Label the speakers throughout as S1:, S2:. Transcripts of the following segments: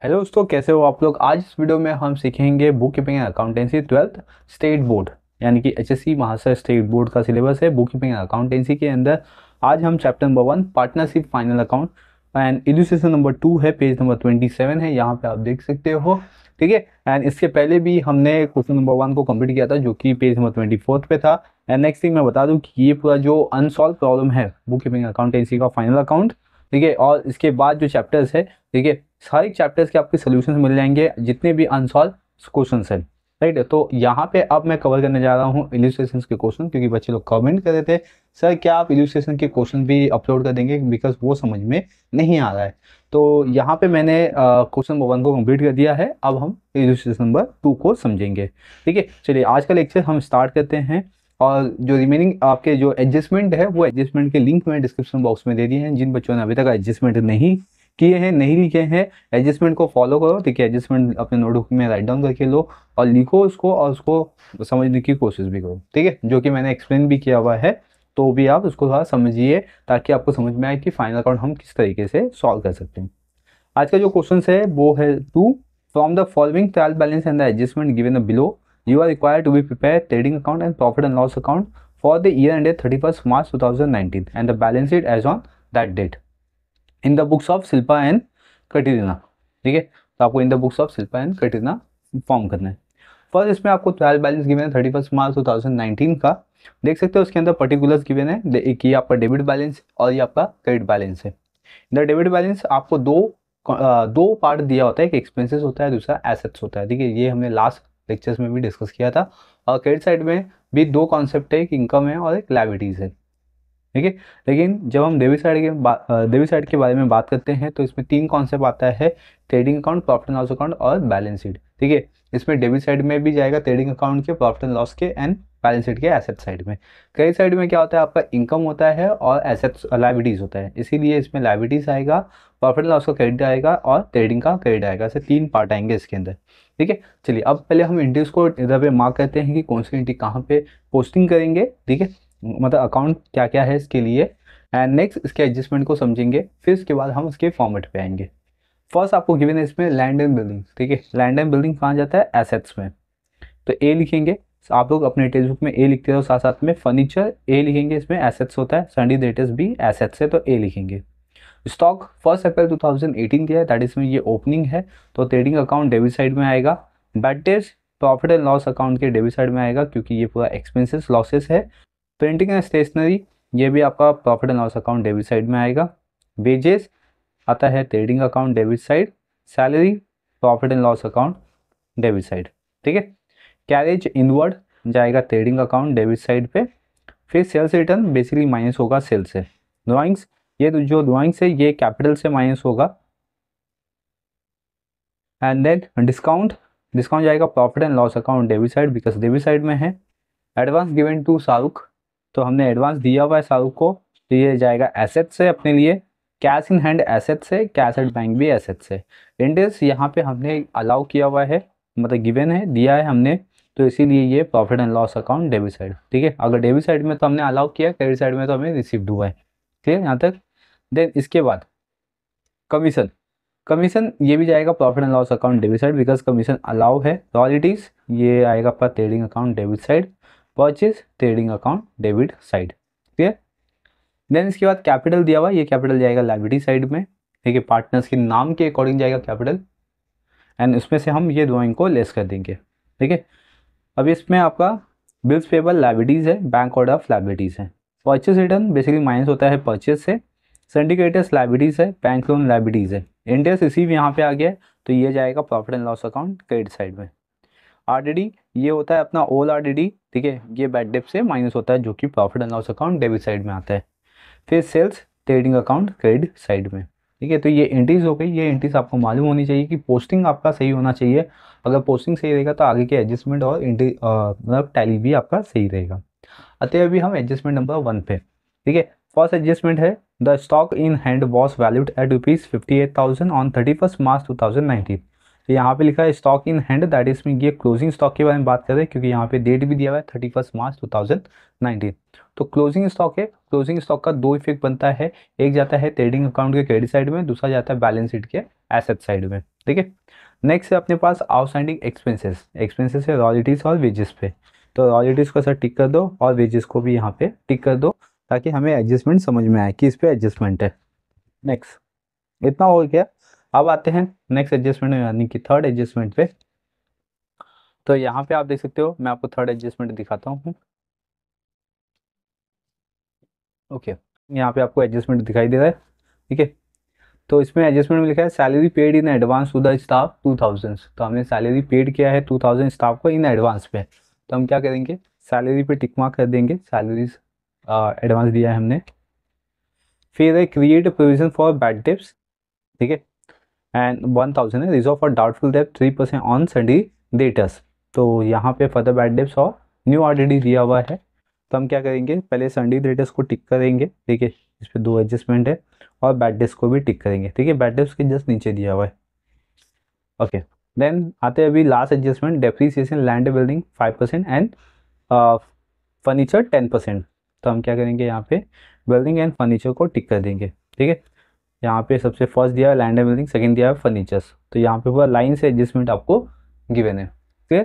S1: Hello दोस्तों, कैसे हो आप लोग। आज इस वीडियो में हम सीखेंगे book keeping and accountancy 12th state board यानी कि एचएससी महाराष्ट्र स्टेट बोर्ड का सिलेबस है बुक कीपिंग एंड अकाउंटेंसी के अंदर। आज हम chapter number 1 partnership final account and illustration number 2 है, पेज नंबर 27 है, यहाँ पे आप देख सकते हो। ठीक है। एंड इसके पहले भी हमने क्वेश्चन नंबर 1 को कंप्लीट किया था जो कि पेज नंबर 24 पे था। एंड नेक्स्ट थिंग मैं बता दूं कि ये पूरा जो अनसॉल्व प्रॉब्लम है बुक कीपिंग अकाउंटेंसी का फाइनल अकाउंट, ठीक है, और इसके बाद जो चैप्टर्स है, ठीक है, सारे चैप्टर्स के आपके सोल्यूशंस मिल जाएंगे जितने भी अनसॉल्व क्वेश्चंस हैं। राइट, तो यहाँ पे अब मैं कवर करने जा रहा हूँ इलस्ट्रेशंस के क्वेश्चन, क्योंकि बच्चे लोग कमेंट कर रहे थे सर क्या आप इलस्ट्रेशन के क्वेश्चन भी अपलोड कर देंगे, बिकॉज वो समझ में नहीं आ रहा है। तो यहाँ पे मैंने क्वेश्चन नंबर 1 को कंप्लीट कर दिया है। अब हम इलस्ट्रेशन नंबर 2 को समझेंगे। ठीक है, चलिए आज का लेक्चर हम स्टार्ट करते हैं। और जो रिमेनिंग आपके जो एडजस्टमेंट है वो एडजस्टमेंट के लिंक मैं डिस्क्रिप्शन बॉक्स में दे दिए हैं। जिन बच्चों ने अभी तक एडजस्टमेंट नहीं किए हैं, नहीं लिखे हैं, एडजस्टमेंट को फॉलो करो। ठीक है, एडजस्टमेंट अपने नोटबुक में राइट डाउन करके लो और लिखो उसको, और उसको समझने की कोशिश भी करो। ठीक है, जो कि मैंने एक्सप्लेन भी किया हुआ है, तो भी आप उसको थोड़ा समझिए ताकि आपको समझ में आए कि फाइनल अकाउंट हम किस तरीके से सॉल्व कर सकते हैं। आज का जो क्वेश्चन है वो है 2 from the following trial balance and the adjustment given below you are required to be prepared trading account and profit and loss account for the year ended 31st March 2019 and the balance sheet as on that date in the books of Shilpa and Katrina. ठीक है, तो आपको in the books of Shilpa and Katrina form करना है। First इसमें आपको trial balance given है 31st मार्च 2019 का। देख सकते हो उसके अंदर पर्टिकुलर्स गिवन है, एक ये आपका डेबिट बैलेंस और ये आपका क्रेडिट बैलेंस है। इन द डेबिट बैलेंस आपको दो पार्ट दिया होता है, एक एक्सपेंसेस होता है, दूसरा एसेट्स होता है। ठीक है, ये हमने लास्ट लेक्चर्स में भी डिस्कस किया था। और क्रेडिट साइड में भी दो कॉन्सेप्ट है, एक इनकम है और एक लायबिलिटीज है। ठीक है, लेकिन जब हम डेबिट साइड के बारे में बात करते हैं तो इसमें 3 कॉन्सेप्ट आता है, trading account, profit and loss account और बैलेंस शीट। ठीक है, इसमें डेबिट साइड में भी जाएगा ट्रेडिंग अकाउंट के, प्रॉफिट एंड लॉस के एंड बैलेंस शीट के एसेट साइड में। क्रेडिट साइड में क्या होता है, आपका इनकम होता है और एसेट्स लायबिलिटीज होता है, इसीलिए इसमें लायबिलिटीज आएगा, प्रॉफिट एंड लॉस का क्रेडिट आएगा और ट्रेडिंग का क्रेडिट आएगा। ऐसे 3 पार्ट आएंगे इसके अंदर। ठीक है, चलिए अब पहले हम एंट्रीज को इधर पे मार्क करते हैं कि कौन सी एंट्री कहाँ पे पोस्टिंग करेंगे। ठीक है, मतलब अकाउंट क्या क्या है इसके लिए। एंड नेक्स्ट इसके एडजस्टमेंट को समझेंगे, फिर उसके बाद हम उसके फॉर्मेट पे आएंगे। फर्स्ट आपको गिवन है इसमें लैंड एंड बिल्डिंग। ठीक है, लैंड एंड बिल्डिंग कहाँ जाता है, एसेट्स में, तो ए लिखेंगे। आप लोग अपने टेक्स्ट बुक में ए लिखते रहो, साथ साथ में फर्नीचर ए लिखेंगे, इसमें एसेट्स होता है, सन्डी डेटर्स भी एसेट्स है तो ए लिखेंगे। स्टॉक 1 अप्रैल 2018 दिया है, दैट इसमें ये ओपनिंग है तो ट्रेडिंग अकाउंट डेबिट साइड में आएगा। Bad days profit and loss account के डेबिट साइड में आएगा क्योंकि ये पूरा एक्सपेंसेस लॉसेस है। प्रिंटिंग एंड स्टेशनरी ये भी आपका profit and loss account debit side में आएगा। वेजेस आता है trading account debit side. Salary profit and loss account debit side. ठीक है, कैरेज इनवर्ड जाएगा ट्रेडिंग अकाउंट डेबिट साइड पे। फिर सेल्स रिटर्न बेसिकली माइनस होगा सेल्स से। ड्राइंग्स, ये तो जो ड्राइंग्स है ये कैपिटल से माइनस होगा। एंड देन डिस्काउंट, डिस्काउंट जाएगा profit and loss account debit side because debit side में है। एडवांस गिवन टू शाहरुख, तो हमने एडवांस दिया हुआ है शाहरुख को, तो ये जाएगा एसेट से अपने लिए। कैश इन हैंड एसेट से, कैश एट बैंक भी एसेट से। इंटरेस्ट यहाँ पे हमने अलाउ किया हुआ है, मतलब गिवन है, दिया है हमने, तो इसीलिए ये profit and loss account debit side. ठीक है, अगर डेबिट साइड में तो हमने अलाउ किया, क्रेडिट साइड में तो हमें रिसीव्ड हुआ है। क्लियर यहाँ तक। देन इसके बाद कमीशन, कमीशन ये भी जाएगा profit and loss account debit side because commission allow है। रॉयल्टीज ये आएगा आपका trading account debit side. Purchase trading account debit side. Clear. Then इसके बाद कैपिटल दिया हुआ, ये कैपिटल जाएगा लायबिलिटी साइड में। ठीक है, पार्टनर्स के नाम के अकॉर्डिंग जाएगा कैपिटल एंड उसमें से हम ये ड्राइंग को लेस कर देंगे। ठीक है, अब इसमें आपका बिल्स पेबल लायबिलिटीज है, बैंक ऑर्डर ऑफ लायबिलिटीज है। परचेज रिटर्न बेसिकली माइनस होता है परचेज से। सिंडिकेटर्स लायबिलिटीज है, बैंक लोन लायबिलिटीज है। इंटरेस्ट रिसीव यहाँ पे आ गया है तो ये जाएगा profit and loss account credit side में। आरडीडी ये होता है अपना ओल आरडीडी। ठीक है, ये बैड डेट से माइनस होता है जो कि profit and loss account debit side में आता है। फिर sales trading account credit side में। ठीक है, तो ये एंट्रीज हो गई। ये एंट्रीज आपको मालूम होनी चाहिए कि पोस्टिंग आपका सही होना चाहिए। अगर पोस्टिंग सही रहेगा तो आगे के एडजस्टमेंट और एंट्री मतलब टैली भी आपका सही रहेगा। अतः अभी हम एडजस्टमेंट नंबर 1 पे। ठीक है, फर्स्ट एडजस्टमेंट है the stock in hand was valued at ₹58,000 on 31st मार्च 2019। तो यहाँ पे लिखा है stock in hand, that is में ये क्लोजिंग स्टॉक के बारे में बात कर रहे हैं क्योंकि यहाँ पे डेट भी दिया हुआ है 31st मार्च 2019। तो क्लोजिंग स्टॉक है, क्लोजिंग स्टॉक का 2 इफेक्ट बनता है, एक जाता है ट्रेडिंग अकाउंट के क्रेडिट साइड में, दूसरा जाता है बैलेंस शीट के एसेट साइड में, ठीक है। नेक्स्ट है अपने पास आउटस्टैंडिंग एक्सपेंसेस, एक्सपेंसेस है रॉयल्टीज और वेजेस पे। तो रॉयल्टीज को सर टिक कर दो और वेजेस को भी यहाँ पे टिक कर दो, ताकि हमें एडजस्टमेंट समझ में आए कि इस पे एडजस्टमेंट है। नेक्स्ट, इतना हो गया। अब आते हैं नेक्स्ट एडजस्टमेंट यानी कि थर्ड एडजस्टमेंट पे। तो यहाँ पे आप देख सकते हो, मैं आपको थर्ड एडजस्टमेंट दिखाता हूँ। ओके, यहाँ पे आपको एडजस्टमेंट दिखाई दे रहा है, ठीक है। तो इसमें एडजस्टमेंट में लिखा है salary paid in advance to the staff 2000। तो हमने सैलरी पेड किया है 2000 स्टाफ को इन एडवांस पे। तो हम क्या करेंगे, सैलरी पे टिक मार्क कर देंगे, सैलरीज एडवांस दिया है हमने। फिर है create provision for bad debts, ठीक है, एंड 1000 है reserve for doubtful debt 3% on सडी डेटर्स। तो यहाँ पे फर्दर बैड डेट्स और न्यू ऑलरेडी दिया हुआ है। तो हम क्या करेंगे, पहले संडे डेटर्स को टिक करेंगे, ठीक है, इस पर 2 एडजस्टमेंट है, और बैड डेट्स को भी टिक करेंगे, ठीक है, बैड डेट्स के जस्ट नीचे दिया हुआ है। ओके, देन आते हैं अभी last adjustment, depreciation land building 5% and furniture 10%। तो हम क्या करेंगे, यहाँ पे बिल्डिंग एंड फर्नीचर को टिक कर देंगे, ठीक है। यहाँ पे सबसे फर्स्ट दिया है लैंड एंड बिल्डिंग, सेकंड दिया है फर्नीचर्स। तो यहाँ पे पूरा लाइन से एडजस्टमेंट आपको गिवन है, ठीक है।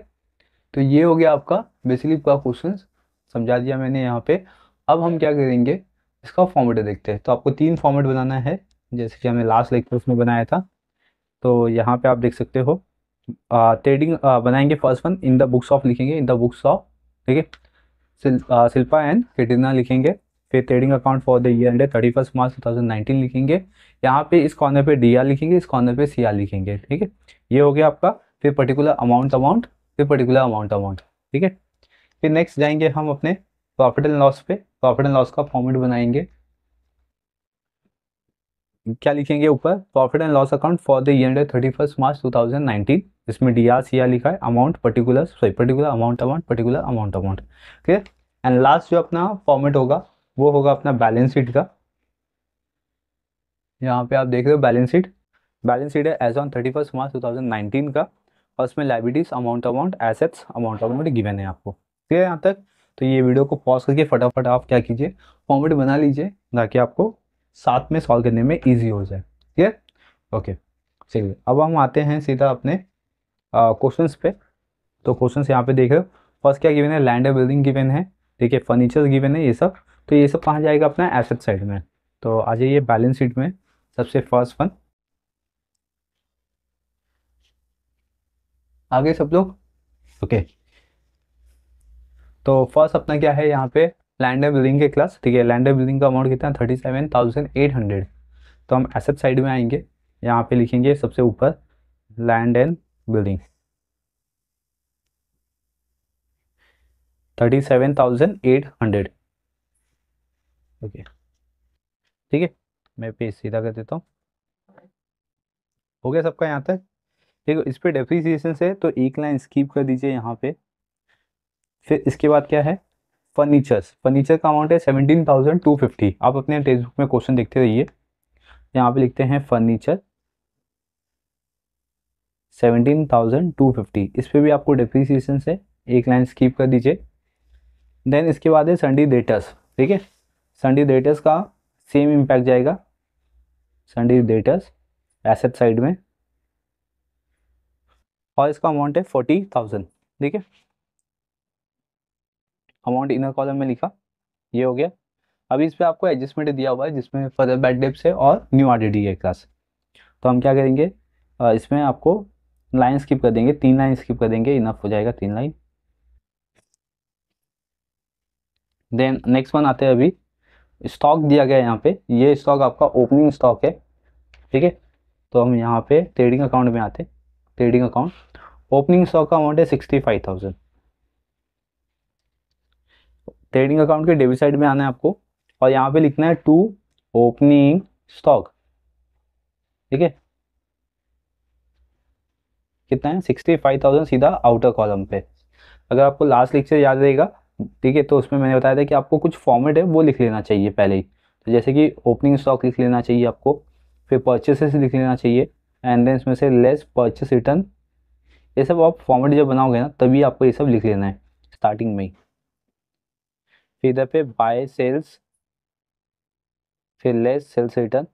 S1: तो ये हो गया आपका बेसिकली पूरा क्वेश्चन समझा दिया मैंने यहाँ पे। अब हम क्या करेंगे, इसका फॉर्मेट देखते हैं। तो आपको 3 फॉर्मेट बनाना है, जैसे कि हमने लास्ट लेक्चर में बनाया था। तो यहाँ पे आप देख सकते हो, ट्रेडिंग बनाएंगे, first one in the books of लिखेंगे, इन द बुक्स ऑफ, ठीक है, शिल्पा एंड कैटरीना लिखेंगे। फिर trading account for the year and 31 मार्च 2019 लिखेंगे। यहाँ पे इस कॉर्नर पे डी आर लिखेंगे, इस कॉर्नर पे सी आर लिखेंगे, ठीक है। ये हो गया आपका। फिर पर्टिकुलर अमाउंट, फिर पर्टिकुलर अमाउंट, ठीक है। फिर नेक्स्ट जाएंगे हम अपने प्रॉफिट एंड लॉस पे। प्रॉफिट एंड लॉस का फॉर्मेट बनाएंगे, क्या लिखेंगे ऊपर, profit and loss account for the year and 31 मार्च 2019। इसमें डी आर सी आर लिखा है, amount particular, sorry particular amount, particular amount, ठीक है। एंड लास्ट जो अपना फॉर्मेट होगा वो होगा अपना बैलेंस शीट का। यहाँ पे आप देख रहे हो बैलेंस शीट, बैलेंस शीट है एज ऑन 31 मार्च 2019 का, और उसमें liabilities amount, assets amount given है आपको, ठीक है यहाँ तक। तो ये वीडियो को पॉज करके फटाफट आप क्या कीजिए, फॉर्मेट बना लीजिए, ताकि आपको साथ में सॉल्व करने में ईजी हो जाए, ठीक है। ओके, चलिए अब हम आते हैं सीधा अपने क्वेश्चंस पे। तो क्वेश्चंस यहाँ पे देख रहे हो, फर्स्ट क्या गिवन है, लैंड बिल्डिंग गिवन है, ठीक है, फर्नीचर गिवन है, ये सब। तो ये सब कहाँ जाएगा, अपना एसेट साइड में। तो आ जाइए बैलेंस शीट में, सबसे फर्स्ट वन, आगे सब लोग। ओके, तो फर्स्ट अपना क्या है यहाँ पे, लैंड एंड बिल्डिंग के क्लास, ठीक है। लैंड एंड बिल्डिंग का अमाउंट कितना है, 37,800। तो हम एसेट साइड में आएंगे, यहाँ पे लिखेंगे सबसे ऊपर लैंड एंड बिल्डिंग 37,800। ओके, ठीक है, मैं पेज सीधा कर देता हूँ। हो गया सबका यहाँ तक, ठीक है। इस पे डेप्रीसिएशन से तो एक लाइन स्किप कर दीजिए यहाँ पे। फिर इसके बाद क्या है, फर्नीचर्स, फर्नीचर का अमाउंट है 17,250। आप अपने टेक्स्ट बुक में क्वेश्चन देखते रहिए, यहाँ पे लिखते हैं फर्नीचर 17,250। इस पे भी आपको डेप्रीसिएशन से एक लाइन स्किप कर दीजिए। देन इसके बाद है संडी डेटर्स, ठीक है। संडी डेटर्स का सेम इम्पैक्ट जाएगा, संडी डेटर्स एसेट साइड में, और इसका अमाउंट है 40,000, ठीक है। अमाउंट इनर कॉलम में लिखा, ये हो गया। अभी इस पे आपको एडजस्टमेंट दिया हुआ है, जिसमें फर्दर बैड डेप्स है और न्यू आरडीडी है क्लास। तो हम क्या करेंगे, इसमें आपको लाइन स्किप कर देंगे, 3 लाइन स्किप कर देंगे, इनफ हो जाएगा 3 लाइन। देन नेक्स्ट वन आते हैं, अभी स्टॉक दिया गया है यहाँ पे, ये स्टॉक आपका ओपनिंग स्टॉक है, ठीक है। तो हम यहाँ पे ट्रेडिंग अकाउंट में आते हैं, ट्रेडिंग अकाउंट, ओपनिंग स्टॉक का अमाउंट है 65,000। ट्रेडिंग अकाउंट के डेबिट साइड में आना है आपको, और यहाँ पे लिखना है टू ओपनिंग स्टॉक, ठीक है। कितना है, 65,000 सीधा आउटर कॉलम पे। अगर आपको लास्ट लेक्चर याद रहेगा, ठीक है, तो उसमें मैंने बताया था कि आपको कुछ फॉर्मेट है वो लिख लेना चाहिए पहले ही। तो जैसे कि ओपनिंग स्टॉक लिख लेना चाहिए आपको, फिर परचेसेस लिख लेना चाहिए, एंड देन इसमें से लेस परचेस रिटर्न। ये सब आप फॉर्मेट जब बनाओगे ना, तभी आपको ये सब लिख लेना है स्टार्टिंग में ही। फिर इधर पे बाय सेल्स, फिर लेस सेल्स रिटर्न,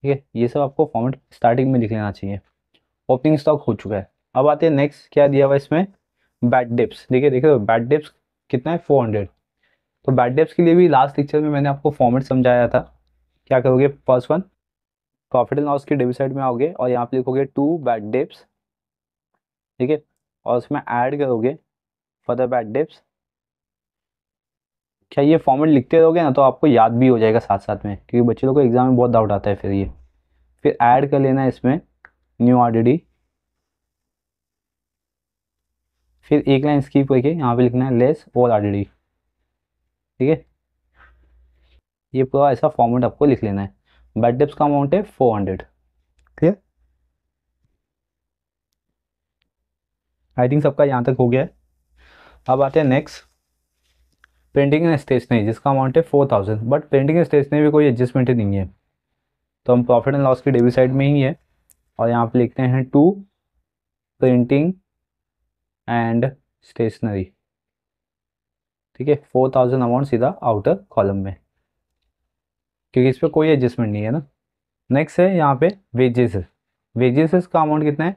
S1: ठीक है, ये सब आपको फॉर्मेट स्टार्टिंग में लिख लेना चाहिए। ओपनिंग स्टॉक हो चुका है। अब आते हैं नेक्स्ट, क्या दिया हुआ है इसमें, बैड डिप्स। देखिए देखिए, बैड डिप्स कितना है, 400। तो बैड डिप्स के लिए भी लास्ट लेक्चर में मैंने आपको फॉर्मेट समझाया था। क्या करोगे, first one, profit and loss की डेबिट साइड में आओगे और यहाँ पे लिखोगे टू बैड डिप्स। ठीक है, और उसमें ऐड करोगे फर्दर बैड डिप्स। क्या ये फॉर्मेट लिखते रहोगे ना तो आपको याद भी हो जाएगा साथ साथ में, क्योंकि बच्चे लोग को एग्जाम में बहुत डाउट आता है फिर ये। फिर ऐड कर लेना है इसमें न्यू आरडीडी। फिर एक लाइन स्किप करके यहाँ पे लिखना है लेस और आरडीडी। ठीक है, ये पूरा ऐसा फॉर्मेट आपको लिख लेना है। बैड डिप्स का अमाउंट है 400। क्लियर, आई थिंक सबका यहाँ तक हो गया है। अब आते हैं नेक्स्ट, प्रिंटिंग एंड स्टेशनरी, जिसका अमाउंट है 4000। बट प्रिंटिंग एंड स्टेशनरी में कोई एडजस्टमेंट ही नहीं है, तो हम प्रॉफिट एंड लॉस की डेबिट साइड में ही है। और यहाँ पे लिखते हैं टू प्रिंटिंग एंड स्टेशनरी। ठीक है, 4000 अमाउंट सीधा आउटर कॉलम में, क्योंकि इस पर कोई एडजस्टमेंट नहीं है ना। नेक्स्ट है यहाँ पे वेजेस। वेजेस का अमाउंट कितना है,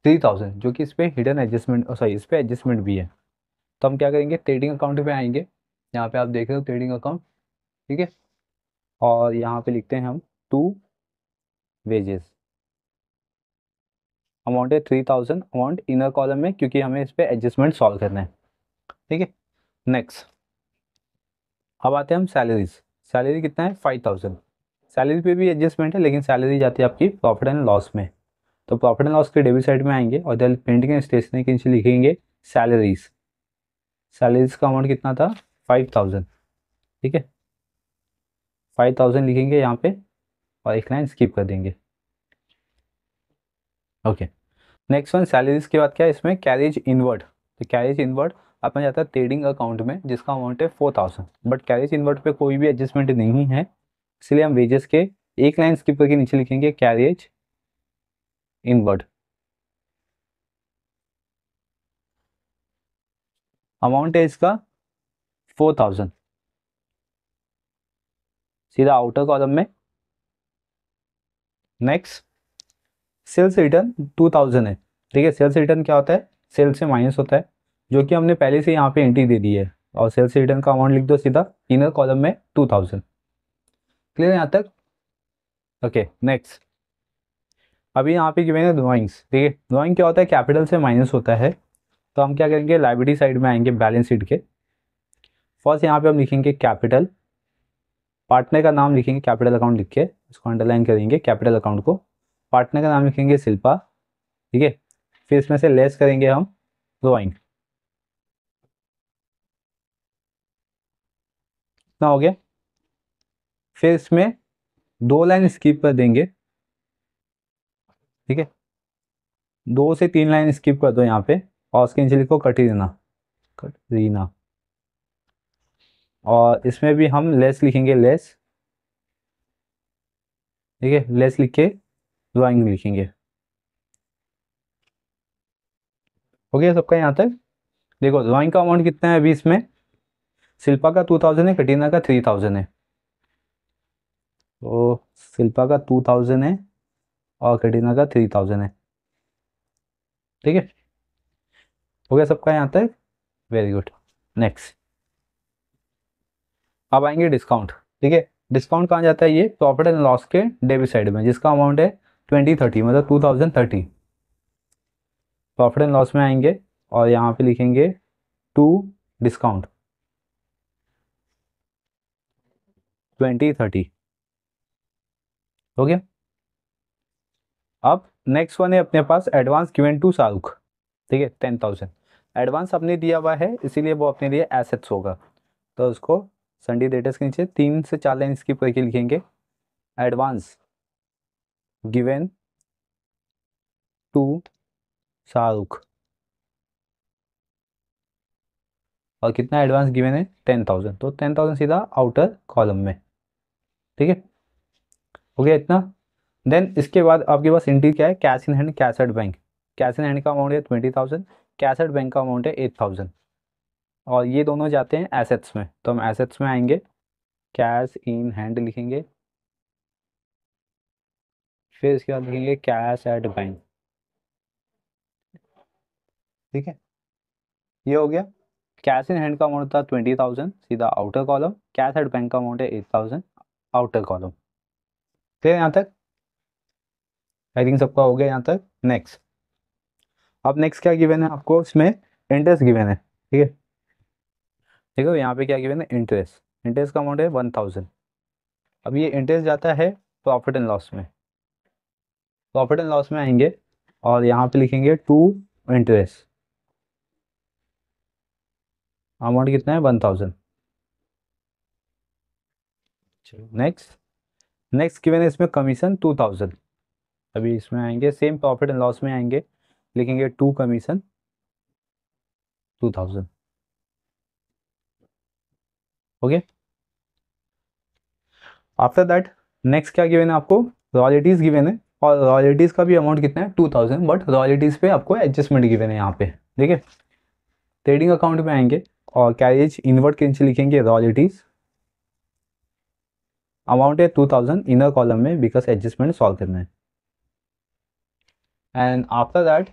S1: 3000, जो कि इस पर हिडन एडजस्टमेंट, सॉरी इस पर एडजस्टमेंट भी है। तो हम क्या करेंगे, ट्रेडिंग अकाउंट पे आएंगे। यहाँ पे आप देख रहे हो ट्रेडिंग अकाउंट। ठीक है, और यहाँ पे लिखते हैं हम टू वेजेस। अमाउंट है 3000, अमाउंट इनर कॉलम में, क्योंकि हमें इस पर एडजस्टमेंट सॉल्व करना है। ठीक है, नेक्स्ट, अब आते हैं हम सैलरीज। सैलरी कितना है, 5000। सैलरी पे भी एडजस्टमेंट है, लेकिन सैलरी जाती है आपकी प्रॉफिट एंड लॉस में। तो प्रॉफिट एंड लॉस के डेबिट साइड में आएंगे और इधर प्रिंटिंग एंड स्टेशनरी के नीचे लिखेंगे सैलरीज। सैलरीज का अमाउंट कितना था, 5000। ठीक है, 5000 लिखेंगे यहाँ पे और एक लाइन स्किप कर देंगे। ओके, नेक्स्ट वन, सैलरीज के बाद क्या है इसमें, कैरेज इनवर्ड। तो कैरेज इनवर्ड अपना जाता है ट्रेडिंग अकाउंट में, जिसका अमाउंट है 4000। बट कैरेज इनवर्ड पे कोई भी एडजस्टमेंट नहीं है, इसलिए हम वेजेस के एक लाइन स्किप करके नीचे लिखेंगे कैरेज इनवर्ड। अमाउंट है इसका 4000, सीधा आउटर कॉलम में। नेक्स्ट, सेल्स रिटर्न 2000 है। ठीक है, सेल्स रिटर्न क्या होता है, सेल्स से माइनस होता है, जो कि हमने पहले से यहाँ पे एंट्री दे दी है। और सेल्स रिटर्न का अमाउंट लिख दो सीधा इनर कॉलम में 2000। क्लियर यहाँ तक। ओके, नेक्स्ट, अभी यहाँ पे गिवन है ड्रॉइंग्स। ठीक है, ड्रॉइंग क्या होता है, कैपिटल से माइनस होता है। तो हम क्या करेंगे, लाइबिलिटी साइड में आएंगे बैलेंस शीट के। फर्स्ट यहाँ पे हम लिखेंगे कैपिटल, पार्टनर का नाम लिखेंगे कैपिटल अकाउंट लिख के, इसको अंडरलाइन करेंगे कैपिटल अकाउंट को। पार्टनर का नाम लिखेंगे शिल्पा। ठीक है, फिर इसमें से लेस करेंगे हम ड्रॉइंग। इतना हो गया। फिर इसमें दो लाइन स्किप कर देंगे। ठीक है, 2 से 3 लाइन स्किप कर दो यहाँ पे, और उसके नीचे लिखो कटरीना। कटरीना, और इसमें भी हम लेस लिखेंगे, लेस। ठीक है, लेस लिख के ड्राइंग लिखेंगे। हो गया सबका यहाँ तक। देखो ड्राइंग का अमाउंट कितना है अभी इसमें, शिल्पा का 2000 है, कटरीना का 3000 है। तो शिल्पा का 2000 है और कटरीना का 3000 है। ठीक है, हो गया सबका यहाँ तक, वेरी गुड। नेक्स्ट, अब आएंगे डिस्काउंट। ठीक है, डिस्काउंट कहाँ जाता है, ये प्रॉफिट एंड लॉस के डेबिट साइड में, जिसका अमाउंट है 2030, मतलब 2030। प्रॉफिट एंड लॉस में आएंगे और यहाँ पे लिखेंगे टू डिस्काउंट 2030। हो गया। अब नेक्स्ट वन है अपने पास एडवांस गिवन टू शाहरुख। ठीक है, 10,000 एडवांस अपने दिया हुआ है, इसीलिए वो अपने लिए एसेट्स होगा। तो उसको संडी डेटर्स के नीचे 3 से 4 लाइन स्किप करके लिखेंगे एडवांस गिवन टू शाहरुख। और कितना एडवांस गिवन है, 10,000, तो 10,000 सीधा आउटर कॉलम में। ठीक है, हो गया इतना। देन इसके बाद आपके पास एंट्री क्या है, cash in hand, cash at bank. Cash in hand का अमाउंट है 20,000, कैश एट बैंक का अमाउंट है 8,000। और ये दोनों जाते हैं एसेट्स में, तो हम एसेट्स में आएंगे, कैश इन हैंड लिखेंगे फिर इसके बाद लिखेंगे कैश एट बैंक। ठीक है, ये हो गया। कैश इन हैंड का अमाउंट था 20,000, सीधा outer column. Cash at bank का अमाउंट है 8,000, आउटर कॉलम। फिर यहाँ तक आई थिंक सबका हो गया यहाँ तक। नेक्स्ट, अब नेक्स्ट क्या गिवन है आपको इसमें? इंटरेस्ट गिवन है। ठीक है, देखो यहाँ पे क्या गिवन है? इंटरेस्ट। इंटरेस्ट का अमाउंट है 1,000। अब ये इंटरेस्ट जाता है प्रॉफिट एंड लॉस में। प्रॉफिट एंड लॉस में आएंगे और यहाँ पे लिखेंगे टू इंटरेस्ट। अमाउंट कितना है? 1,000। नेक्स्ट, नेक्स्ट गिवन है इसमें कमीशन 2,000। अभी इसमें आएंगे सेम प्रॉफिट एंड लॉस में आएंगे, लिखेंगे to commission 2,000। Okay, after that next क्या गिवन है आपको? रॉयल्टीज गिवन है, और रॉयल्टीज का भी अमाउंट कितना है? 2,000। बट रॉयल्टीज पे आपको एडजस्टमेंट गिवन है यहाँ पे। ठीक है, ट्रेडिंग अकाउंट में आएंगे और कैरेज इनवर्ट के नीचे लिखेंगे रॉयल्टीज। अमाउंट है 2,000 इनर कॉलम में, बिकॉज एडजस्टमेंट सॉल्व करना है। एंड आफ्टर दैट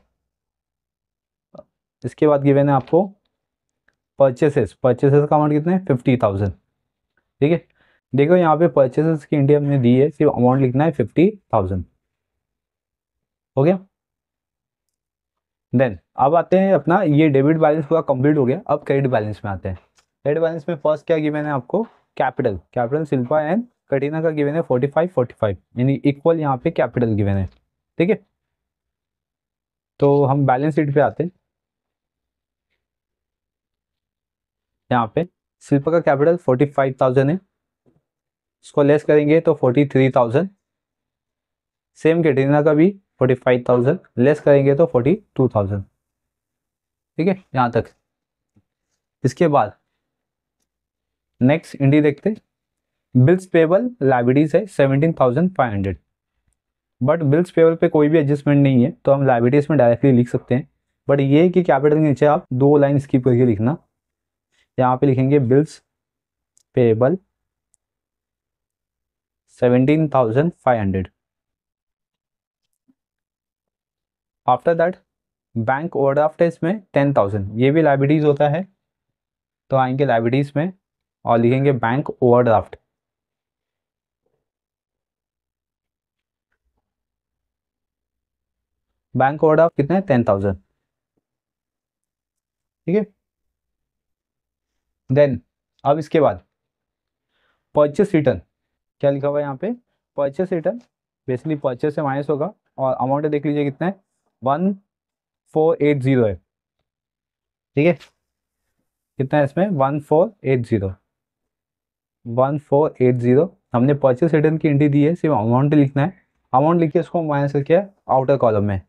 S1: इसके बाद गिवन है आपको परचेसेस। परचेसेस का अमाउंट कितना है? 50,000। ठीक है, देखो यहाँ पे परचेसेस की इंडिया में दी है, सिर्फ अमाउंट लिखना है 50,000। हो गया। देन अब आते हैं अपना, ये डेबिट बैलेंस पूरा कंप्लीट हो गया। अब क्रेडिट बैलेंस में आते हैं। क्रेडिट बैलेंस में फर्स्ट क्या गिवन है आपको? कैपिटल। कैपिटल शिल्पा एंड कटीना का गिवन है 45-45, यानी इक्वल यहाँ पे कैपिटल गिवन है। ठीक है, तो हम बैलेंस शीट पे आते हैं। यहाँ पे शिल्पा का कैपिटल 45,000 है, इसको लेस करेंगे तो 43,000। सेम कटीना का भी 45,000, लेस करेंगे तो 42,000। ठीक है, यहाँ तक। इसके बाद नेक्स्ट इंडी देखते हैं। बिल्स पेबल लाइबिलिटीज है 17,500, बट बिल्स पेबल पे कोई भी एडजस्टमेंट नहीं है, तो हम लाइबिलिटीज में डायरेक्टली लिख सकते हैं। बट ये है कि कैपिटल के नीचे आप दो लाइन स्किप करके लिखना। यहाँ पे लिखेंगे bills payable 17,500। After that bank overdraft है इसमें 10,000, ये भी लाइबिलिटीज होता है, तो आएंगे लाइबिलिटीज में और लिखेंगे बैंक ओवरड्राफ्ट। बैंक ओवरड्राफ्ट कितना है? 10,000। ठीक है, देन अब इसके बाद परचेस रिटर्न। क्या लिखा हुआ है यहाँ पे? Purchase return. बेसिकली परचेस से माइनस होगा, और अमाउंट देख लीजिए कितना है? 1480 है। ठीक है, कितना है इसमें? 1480। 1480 हमने परचेस रिटर्न की एंट्री दी है, सिर्फ अमाउंट लिखना है। अमाउंट लिखिए, उसको माइनस करके आउटर कॉलम में,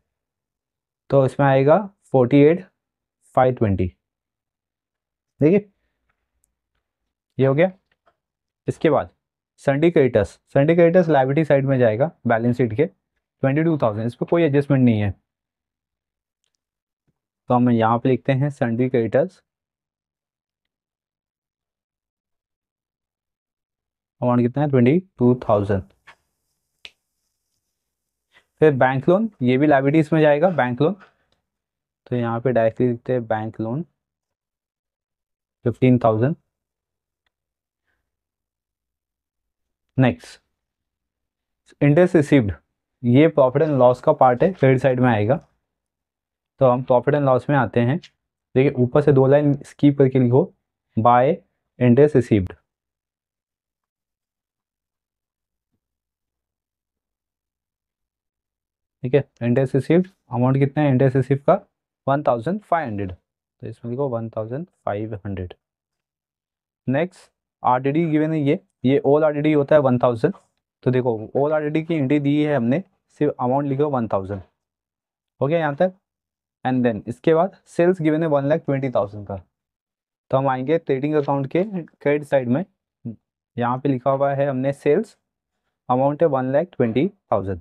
S1: तो इसमें आएगा 48,520। ठीक है, ये हो गया। इसके बाद sundry creditors. Sundry creditors liability side में जाएगा बैलेंस शीट के, 22,000। इस पर कोई एडजस्टमेंट नहीं है, तो हम यहाँ पे लिखते हैं संडी क्रेडिटर्स। अमाउंट कितना है? 22,000। फिर बैंक लोन, ये भी लाइबिलिटीज में जाएगा बैंक लोन, तो यहाँ पे डायरेक्टली लिखते हैं bank loan 15,000। Next, interest received, ये प्रॉफिट एंड लॉस का पार्ट है, क्रेडिट साइड में आएगा, तो हम प्रॉफिट एंड लॉस में आते हैं। देखिए ऊपर से दो लाइन स्कीप करके लिखो, बाय इंटरेस्ट रिसीव्ड। ठीक है, इंटरेस्ट रिसीव्ड अमाउंट कितना है इंटरेस्ट रिसीव का? 1,500, तो इसमें लिखो 1,500। नेक्स्ट, आरडीडी गिवन है, ये ऑल आरडीडी होता है 1,000, तो देखो ऑल आरडीडी की एंट्री दी है हमने, सिर्फ अमाउंट लिखो 1,000। हो गया यहाँ तक। एंड देन इसके बाद सेल्स गिवन है 1,20,000 का, तो हम आएंगे ट्रेडिंग अकाउंट के क्रेडिट साइड में। यहाँ पे लिखा हुआ है हमने सेल्स, अमाउंट है 1,20,000।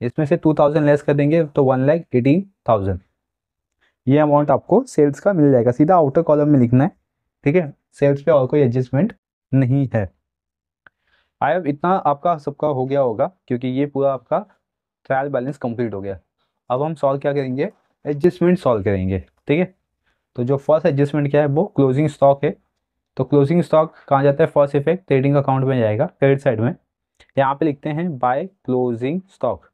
S1: इसमें से 2,000 लेस कर देंगे तो 1,18,000। ये अमाउंट आपको सेल्स का मिल जाएगा, सीधा आउटर कॉलम में लिखना है। ठीक है, सेल्स पे और कोई एडजस्टमेंट नहीं है। आई होप इतना आपका सबका हो गया होगा, क्योंकि ये पूरा आपका ट्रायल बैलेंस कंप्लीट हो गया। अब हम सॉल्व क्या करेंगे, एडजस्टमेंट सॉल्व करेंगे। ठीक है, तो जो फर्स्ट एडजस्टमेंट क्या है वो क्लोजिंग स्टॉक है। तो क्लोजिंग स्टॉक कहाँ जाता है, फर्स्ट इफेक्ट ट्रेडिंग अकाउंट में जाएगा, क्रेडिट साइड में। यहाँ पे लिखते हैं बाय क्लोजिंग स्टॉक।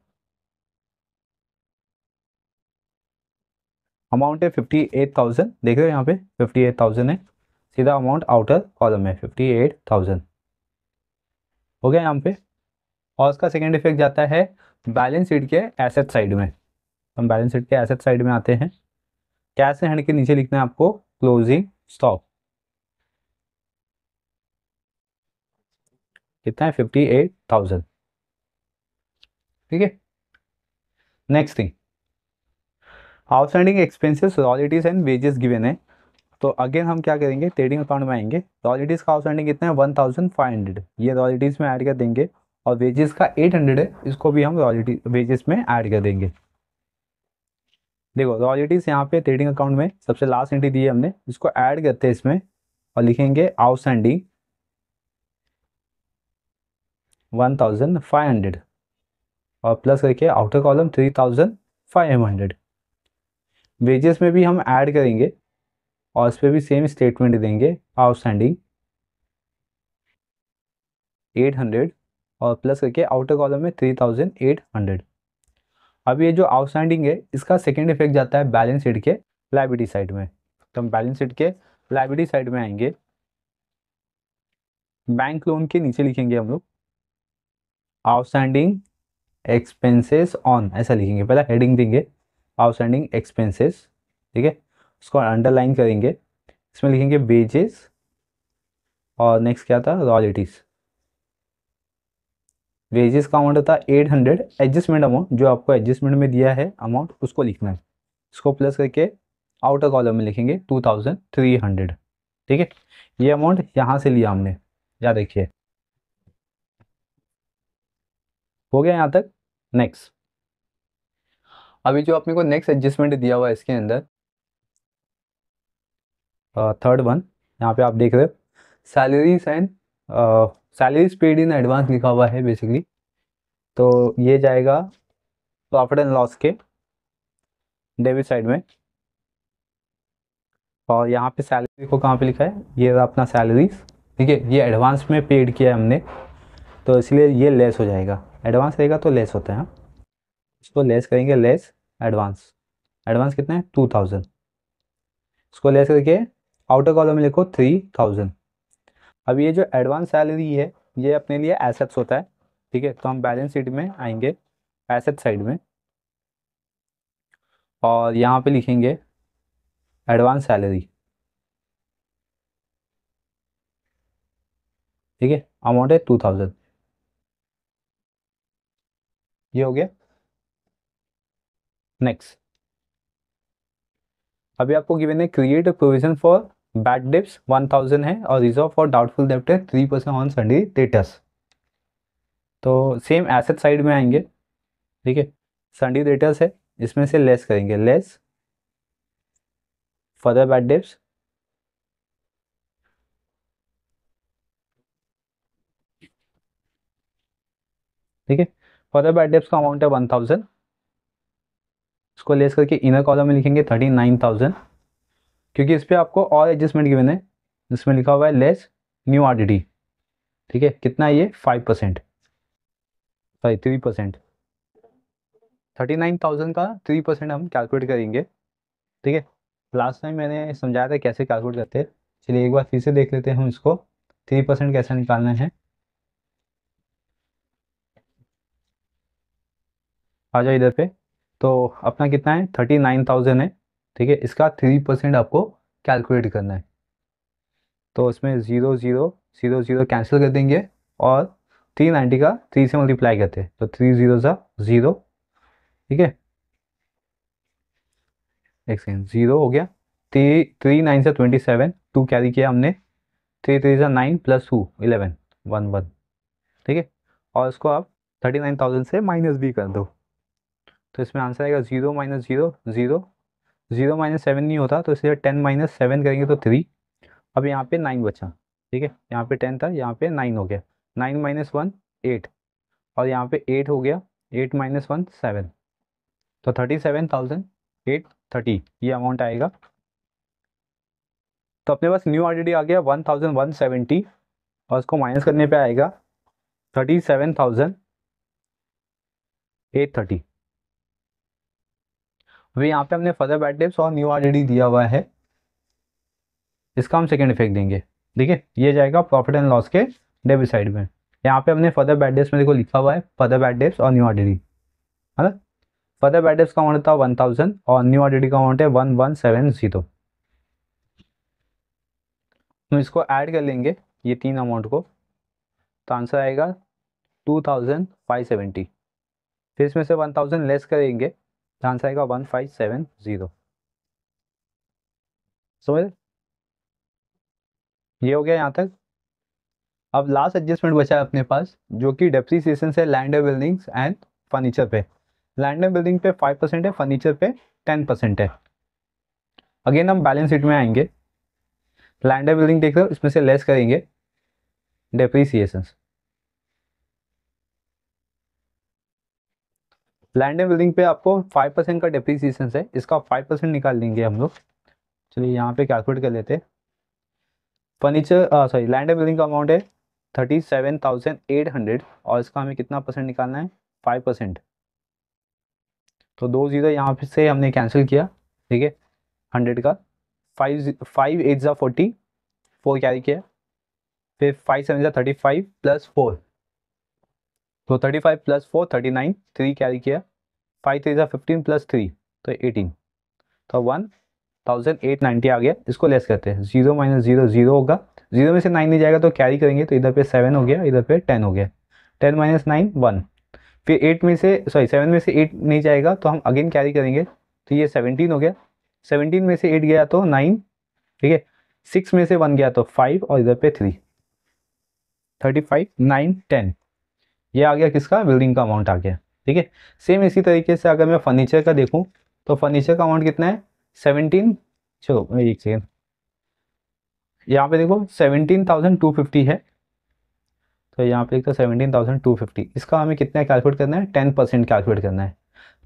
S1: अमाउंट है 58,000, देख रहे हो यहाँ पे 58,000 है, सीधा अमाउंट आउटर कॉलम में 58,000 हो गया यहाँ पे। और उसका सेकेंड इफेक्ट जाता है बैलेंस शीट के एसेट साइड में। हम बैलेंस शीट के एसेट साइड में आते हैं, कैश हैंड के नीचे लिखना है आपको क्लोजिंग स्टॉक। कितना है, 58,000। ठीक है, next thing, outstanding expenses royalties and wages given है। तो अगेन हम क्या करेंगे, ट्रेडिंग अकाउंट में आएंगे, रॉयल्टीज का आउटस्टैंडिंग कितना है 1500, ये रॉयल्टीज में ऐड कर देंगे। और वेजेस का 800 है, इसको भी हम रॉयल्टी वेजेस में ऐड कर देंगे। देखो रॉयल्टीज यहाँ पे ट्रेडिंग अकाउंट में सबसे लास्ट एंट्री दी है हमने, इसको ऐड करते हैं इसमें और लिखेंगे आउटस्टैंडिंग 1500 और प्लस करके आउटर कॉलम 3500। वेजेस में भी हम ऐड करेंगे और इस पर भी सेम स्टेटमेंट देंगे, आउटस्टैंडिंग 800 और प्लस करके आउटर कॉलम में 3800। अब ये जो आउटस्टैंडिंग है इसका सेकेंड इफेक्ट जाता है बैलेंस शीट के लायबिलिटी साइड में। तो हम बैलेंस शीट के लायबिलिटी साइड में आएंगे, बैंक लोन के नीचे लिखेंगे हम लोग आउटस्टैंडिंग एक्सपेंसेस ऑन, ऐसा लिखेंगे, पहले हेडिंग देंगे आउटस्टैंडिंग एक्सपेंसेस। ठीक है, उसको अंडरलाइन करेंगे, इसमें लिखेंगे वेजेस और नेक्स्ट क्या था, रॉयल्टीज। वेजेस का अमाउंट था 800, एडजस्टमेंट अमाउंट जो आपको एडजस्टमेंट में दिया है अमाउंट उसको लिखना है, इसको प्लस करके आउटर कॉलम में लिखेंगे 2300। ठीक है, ये अमाउंट यहाँ से लिया हमने, या देखिए हो गया यहाँ तक। नेक्स्ट, अभी जो अपने को नेक्स्ट एडजस्टमेंट दिया हुआ है इसके अंदर थर्ड वन, यहाँ पे आप देख रहे हो salaries and salaries paid in advance लिखा हुआ है बेसिकली। तो ये जाएगा प्रॉफिट एंड लॉस के डेबिट साइड में। और यहाँ पे सैलरी को कहाँ पे लिखा है, ये रहा अपना सैलरीज। ठीक है, ये एडवांस में पेड किया है हमने, तो इसलिए ये लेस हो जाएगा, एडवांस रहेगा तो लेस होता है। हाँ, इसको लेस करेंगे, लेस एडवांस। एडवांस कितना है 2000, इसको लेस करके आउटर कॉलम में लिखो 3000। अब ये जो एडवांस सैलरी है ये अपने लिए एसेट्स होता है। ठीक है, तो हम बैलेंस शीट में आएंगे एसेट साइड में और यहाँ पे लिखेंगे एडवांस सैलरी। ठीक है, अमाउंट है 2000, ये हो गया। नेक्स्ट, अभी आपको गिवन है create provision for bad debts 1000 है और रिजर्व फॉर डाउटफुल डेब्ट है 3% ऑन सन्डे डेटर्स। तो सेम एसेट साइड में आएंगे। ठीक है, सन्डे डेटर्स है, इसमें से लेस करेंगे, लेस फर्दर बैड डेब्ट्स। ठीक है, फर्दर बैड डेब्ट्स का अमाउंट है 1000, इसको लेस करके इनर कॉलम में लिखेंगे 39,000, क्योंकि इस पर आपको और एडजस्टमेंट गिवन है, इसमें लिखा हुआ है लेस न्यू आरडीडी। ठीक है, कितना है ये 5%, सॉरी 3%। 39,000 का 3% हम कैलकुलेट करेंगे। ठीक है, लास्ट टाइम मैंने समझाया था कैसे कैलकुलेट करते हैं, चलिए एक बार फिर से देख लेते हैं हम इसको, 3% कैसे निकालना है। आ जाओ इधर पे, तो अपना कितना है 39,000 है। ठीक है, इसका 3% आपको कैलकुलेट करना है। तो इसमें 0 0 0 0 कैंसिल कर देंगे और 390 का 3 से मल्टीप्लाई करते हैं, तो 3 0 सा 0। ठीक है, एक सेकेंड, 0 हो गया, 3 9 से 27, 2 कैरी किया हमने, 3 3 सा 9 प्लस 2 11 1 1। ठीक है, और इसको आप 39,000 से माइनस भी कर दो, तो इसमें आंसर आएगा 0 माइनस 0 0। 0 माइनस 7 नहीं होता, तो इसलिए 10 माइनस 7 करेंगे तो 3। अब यहाँ पे 9 बचा। ठीक है, यहाँ पे 10 था, यहाँ पे 9 हो गया, 9 माइनस 1 8, और यहाँ पे 8 हो गया, 8 माइनस 1 7, तो 37,830 ये अमाउंट आएगा। तो अपने पास न्यू आरडीडी आ गया 1170, और उसको माइनस करने पे आएगा 37,830। अभी यहाँ पे हमने फर्दर बैड डेब्ट्स और न्यू आरडीडी दिया हुआ है, इसका हम सेकेंड इफेक्ट देंगे। देखिए ये जाएगा प्रॉफिट एंड लॉस के डेबिट साइड में। यहाँ पे हमने फर्दर बैड डेब्ट्स में देखो लिखा हुआ है फर्दर बैड डेब्ट्स और न्यू आरडीडी, है ना। फर्दर बैड डेब्ट्स का अमाउंट था 1000 और न्यू आरडीडी का अमाउंट है 1170। हम इसको ऐड कर लेंगे ये तीन अमाउंट को, तो आंसर आएगा 2570। फिर इसमें से 1000 लेस करेंगे तो आंसर आएगा 1570। समझ, ये हो गया यहाँ तक। अब लास्ट एडजस्टमेंट बचा है अपने पास, जो कि डेप्रिसिएशन से land and buildings and furniture पे। लैंड एंड बिल्डिंग पे 5% है, फर्नीचर पे 10% है। अगेन हम बैलेंस शीट में आएंगे, लैंड एंड बिल्डिंग देख रहे हो, इसमें से लेस करेंगे डेप्रिसिएशन। लैंड एंड बिल्डिंग पे आपको 5% का डेप्रिसिएशन है, इसका 5% निकाल लेंगे हम लोग। चलिए यहाँ पे कैलकुलेट कर लेते हैं। Furniture sorry land and building का अमाउंट है 37,800, और इसका हमें कितना परसेंट निकालना है, 5%। तो 2 जीरो यहाँ पे से हमने कैंसिल किया, ठीक है। 100 का 5 8 ज़ा 40, 4 कैरी किया, फिर 5 7 ज़ा 35 प्लस 4, तो 35 प्लस 4 39, 3 कैरी किया, 5 3 ज़ा 15 प्लस 3 तो 18, तो 1890 आ गया। इसको लेस करते हैं, 0 माइनस 0 0 होगा, 0 में से 9 नहीं जाएगा तो कैरी करेंगे, तो इधर पे 7 हो गया, इधर पे 10 हो गया, 10 माइनस 9 1। फिर 8 में से सॉरी 7 में से 8 नहीं जाएगा तो हम अगेन कैरी करेंगे, तो ये 17 हो गया, 17 में से 8 गया तो 9, ठीक है। 6 में से 1 गया तो 5, और इधर पे 3, 35 9 10, ये आ गया किसका, बिल्डिंग का अमाउंट आ गया, ठीक है। सेम इसी तरीके से अगर मैं फर्नीचर का देखूँ तो फर्नीचर का अमाउंट कितना है 17, चलो एक सेकेंड, यहाँ पे देखो 17,250 है, तो यहाँ पे देखो 17,250, इसका हमें कितना कैलकुलेट करना है, 10% कैलकुलेट करना है।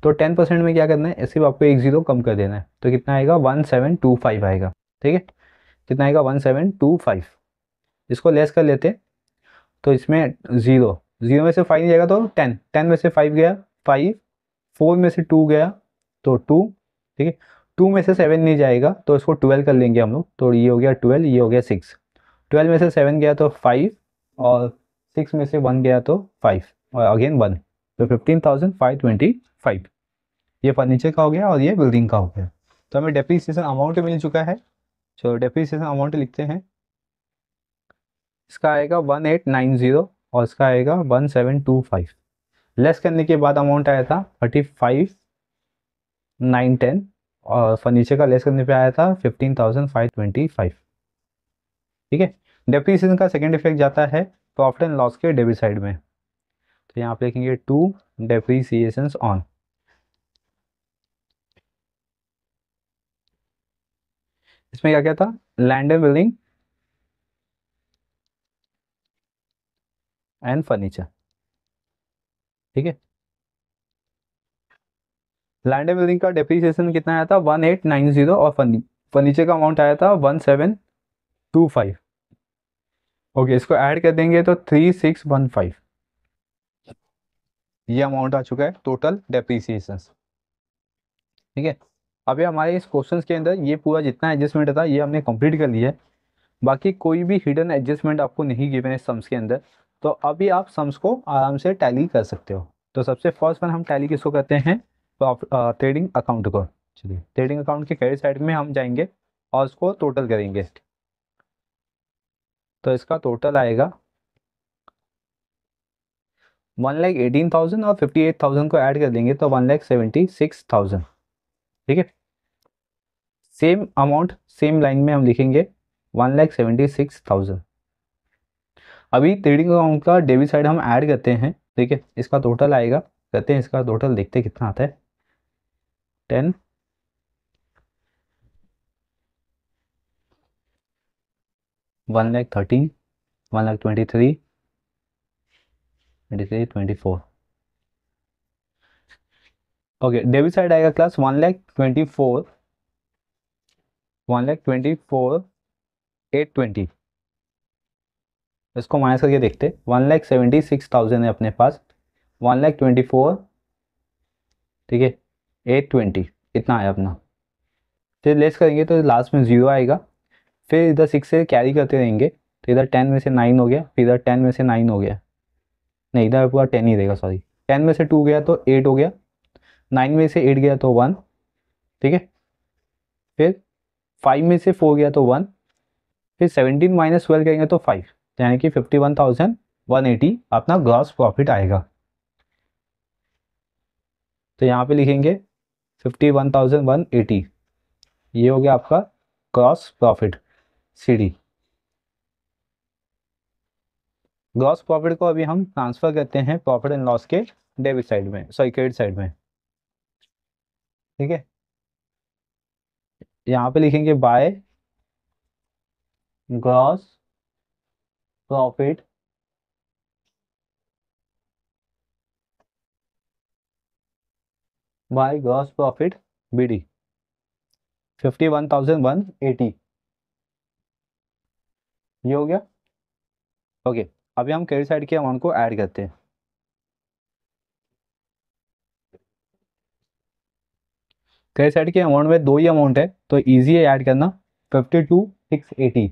S1: तो 10% में क्या करना है, सिर्फ आपको एक जीरो कम कर देना है, तो कितना आएगा 1725 आएगा, ठीक है। कितना आएगा 1725, इसको लेस कर लेते, तो इसमें जीरो, जीरो में से 5 नहीं जाएगा तो 10, 10 में से 5 गया 5, 4 में से 2 गया तो 2, ठीक है। 2 में से 7 नहीं जाएगा तो इसको 12 कर लेंगे हम लोग, तो ये हो गया 12, ये हो गया 6, 12 में से 7 गया तो 5, और 6 में से 1 गया तो 5, और अगेन 1, तो 15,525 ये फर्नीचर का हो गया और ये बिल्डिंग का हो गया। तो हमें डेप्रिसिएशन अमाउंट मिल चुका है। चलो डेप्रिसिएशन अमाउंट लिखते हैं, इसका आएगा 1890 और इसका आएगा 1725। लेस करने के बाद अमाउंट आया था 35,910, और फर्नीचर का लेस करने पे आया था 15,525, ठीक है। डेप्रिसिएशन का सेकेंड इफेक्ट जाता है प्रॉफिट एंड लॉस के डेबिट साइड में, तो यहाँ पे लिखेंगे टू डेप्रिसिएशन ऑन। इसमें क्या क्या था, land and building and furniture, ठीक है। लैंड एंड बिल्डिंग का डेप्रिसिएशन कितना आया था 1890, और फर्नीचर का अमाउंट आया था 1725। ओके, इसको ऐड कर देंगे तो 3615, ये अमाउंट आ चुका है टोटल डेप्रिसिएशन, ठीक है। अभी हमारे इस क्वेश्चन के अंदर ये पूरा जितना एडजस्टमेंट था ये हमने कंप्लीट कर लिया है। बाकी कोई भी हिडन एडजस्टमेंट आपको नहीं गिवन है सम्स के अंदर, तो अभी आप सम्स को आराम से टैली कर सकते हो। तो सबसे फर्स्ट वन हम टैली किसको करते हैं, ट्रेडिंग अकाउंट को। चलिए ट्रेडिंग अकाउंट के क्रेडिट साइड में हम जाएंगे और उसको टोटल करेंगे, तो इसका टोटल आएगा 1,18,000 और 58,000 को ऐड कर देंगे तो 1,76,000, ठीक है। सेम अमाउंट सेम लाइन में हम लिखेंगे 1,76,000। अभी ट्रेडिंग अकाउंट का डेबिट साइड हम ऐड करते हैं, ठीक है। इसका टोटल आएगा, करते हैं इसका टोटल, देखते हैं कितना आता है। 10 1,13 1,23 23, 24। ओके, डेबिट साइड आएगा क्लास 1,24,820। इसको माइनस करके देखते, 1,76,000 है अपने पास, 1,24,, ठीक है, 820 इतना है अपना। फिर लेस करेंगे तो लास्ट में जीरो आएगा, फिर इधर 6 से कैरी करते रहेंगे, तो इधर 10 में से 9 हो गया, फिर इधर 10 में से 9 हो गया, नहीं इधर पूरा 10 ही रहेगा, सॉरी, 10 में से 2 गया तो 8 हो गया, 9 में से 8 गया तो 1, ठीक है, फिर 5 में से 4 गया तो 1, फिर 17 माइनस 12 करेंगे तो 5, यानी कि 51,180 अपना ग्रॉस प्रॉफिट आएगा। तो यहाँ पे लिखेंगे 51,180, ये हो गया आपका gross profit, CD. Gross profit को अभी हम ट्रांसफर करते हैं प्रॉफिट एंड लॉस के डेबिट साइड में, सॉरी क्रेडिट साइड में, ठीक है। यहाँ पे लिखेंगे by gross profit by gross profit BD 51,180, ये हो गया। ओके, अभी हम क्रेडिट साइड के अमाउंट को ऐड करते हैं। क्रेडिट साइड के अमाउंट में दो ही अमाउंट है तो इजी है ऐड करना, 52,680,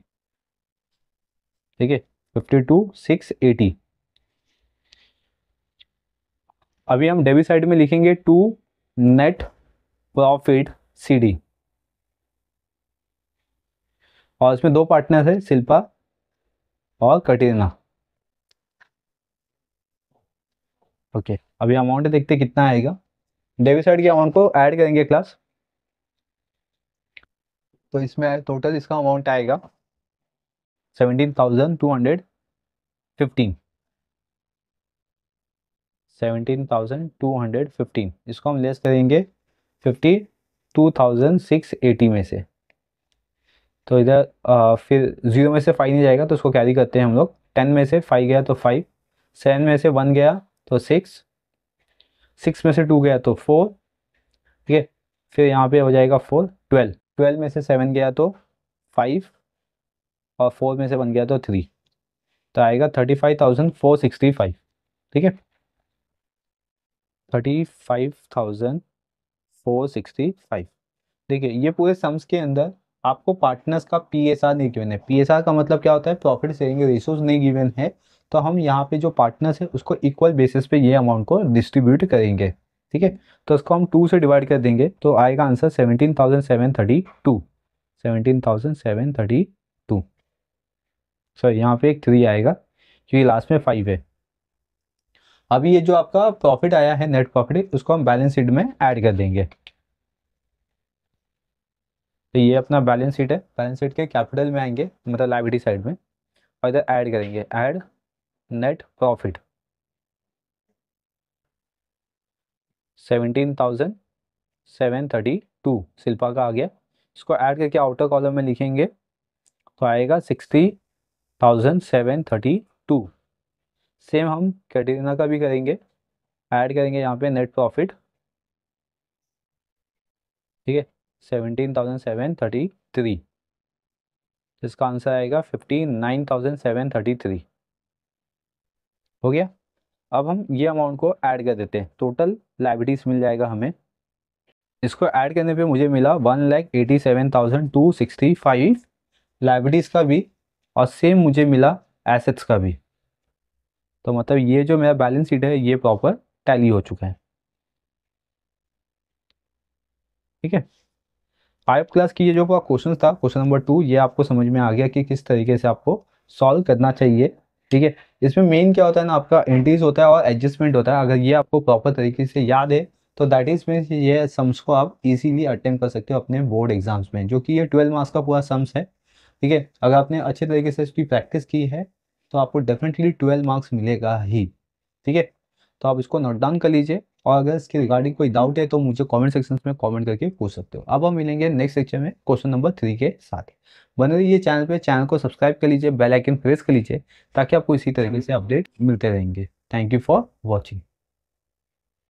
S1: ठीक है, 52,680। अभी हम डेबिट साइड में लिखेंगे टू नेट प्रॉफिट सीडी, और इसमें दो पार्टनर है, शिल्पा और कटरीना। ओके, अभी अमाउंट देखते कितना आएगा। डेबिट साइड के अमाउंट को ऐड करेंगे क्लास, तो इसमें टोटल इसका अमाउंट आएगा 17,215, 17,215। इसको हम लेस करेंगे 52,680 में से, तो इधर फिर जीरो में से 5 नहीं जाएगा तो उसको कैरी करते हैं हम लोग, 10 में से 5 गया तो 5, 7 में से 1 गया तो 6, 6 में से 2 गया तो 4, ठीक है, फिर यहाँ पे हो जाएगा 4, 12, 12 में से 7 गया तो 5, और 4 में से 1 गया तो 3, तो आएगा 35,465, ठीक है, 35,465। देखिए ये पूरे सम्स के अंदर आपको पार्टनर्स का पीएसआर नहीं गिवन है। पीएसआर का मतलब क्या होता है, प्रॉफिट शेयरिंग रेशियोज नहीं गिवन है, तो हम यहाँ पे जो पार्टनर्स है उसको इक्वल बेसिस पे ये अमाउंट को डिस्ट्रीब्यूट करेंगे, ठीक है। तो इसको हम 2 से डिवाइड कर देंगे तो आएगा आंसर 17,732, 17,732। सर यहाँ पे एक 3 आएगा क्योंकि लास्ट में 5 है। अभी ये जो आपका प्रॉफिट आया है नेट प्रॉफिट, उसको हम बैलेंस शीट में ऐड कर देंगे। तो ये अपना बैलेंस शीट है, बैलेंस शीट के कैपिटल में आएंगे, मतलब लायबिलिटी साइड में, और इधर ऐड करेंगे, ऐड नेट प्रॉफिट 17,732 शिल्पा का आ गया। इसको ऐड करके आउटर कॉलम में लिखेंगे तो आएगा 60,732। सेम हम कैटरीना का भी करेंगे, ऐड करेंगे यहाँ पे नेट प्रॉफिट, ठीक है, 17,733, जिसका आंसर आएगा 59,733, हो गया। अब हम ये अमाउंट को ऐड कर देते हैं, टोटल लायबिलिटीज मिल जाएगा हमें। इसको ऐड करने पे मुझे मिला 1,87,265 लायबिलिटीज का भी, और सेम मुझे मिला एसेट्स का भी। तो मतलब ये जो मेरा बैलेंस शीट है ये प्रॉपर टैली हो चुका है, ठीक है। 5 क्लास की ये जो क्वेश्चन था, क्वेश्चन नंबर 2, ये आपको समझ में आ गया कि किस तरीके से आपको सॉल्व करना चाहिए, ठीक है। इसमें मेन क्या होता है ना, आपका इंक्रीज होता है और एडजस्टमेंट होता है। अगर ये आपको प्रॉपर तरीके से याद है तो दैट इज मीन ये सम्स को आप इजीली अटेम्प्ट कर सकते हो अपने बोर्ड एग्जाम्स में, जो कि ये 12 मार्क्स का पूरा सम्स है, ठीक है। अगर आपने अच्छे तरीके से इसकी प्रैक्टिस की है तो आपको डेफिनेटली 12 मार्क्स मिलेगा ही, ठीक है। तो आप इसको नोट डाउन कर लीजिए, और अगर इसके रिगार्डिंग कोई डाउट है तो मुझे कमेंट सेक्शन में कमेंट करके पूछ सकते हो। अब हम मिलेंगे नेक्स्ट सेक्शन में क्वेश्चन नंबर 3 के साथ। बने रहिए चैनल पे, चैनल को सब्सक्राइब कर लीजिए, बेल आइकन प्रेस कर लीजिए, ताकि आपको इसी तरीके से अपडेट मिलते रहेंगे। Thank you for watching.